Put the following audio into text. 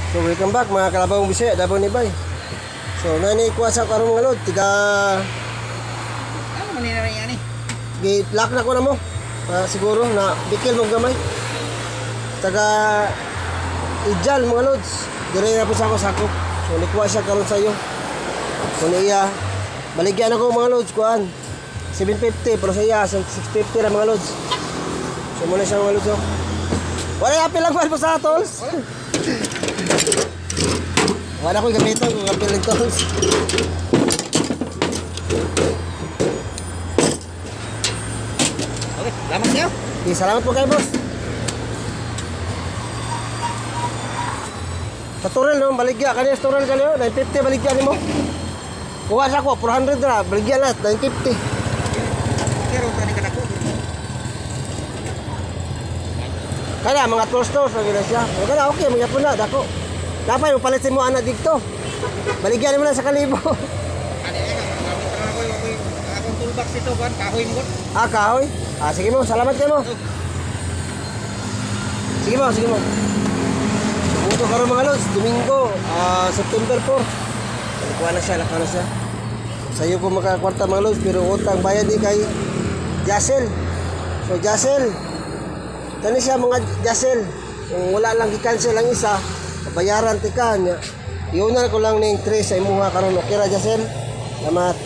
So welcome back mga kalabang Bisaya, Davao ni Bay. So nani kuha sa karong mga lod, tiga Ano man nila yan eh? gi-lock na ko na mo. Siguro na bikil mo gamay. Taga Ijal mga lods. Dire na po sa ako sakop. So nikuha siya karon sa iyo. So niya baligyan ako mga lods kuan. 750 pero sa iya 650 ra mga lods. So muna siya mga lods. Oh. Wala apil lang pa sa tolls. Wala ko gamitan kung apil ng tolls. Okay, salamat kayo. Okay, salamat po kayo boss. Sa Turel no, baligya kanina sa Turel kanina, 950 baligya nimo. Kuha sa ko 400 na, baligya na 950. Pero tani ka dako. Kaya mga tools lagi na siya. O kaya okay, mga po na dako. Dapat mo palitin mo anak dito. Baligyan mo na sa kalibo. Ani ay gamit ra ko yung akong toolbox ito kan kahoy mo. Kahoy. Sige mo, salamat kayo mo. Sige mo, sige mo. Buto karon mga lods, Domingo, September 4. Kuha na siya, lakana siya. Sa iyo ko makakwarta mga lods, pero utang bayad ni kay Jasel. So Jasel, kani siya mga Jasel. Kung wala lang i-cancel ang isa, bayaran ti ka niya. Iunan ko lang ning 3 sa imuha karon okay ra Jasel. Salamat.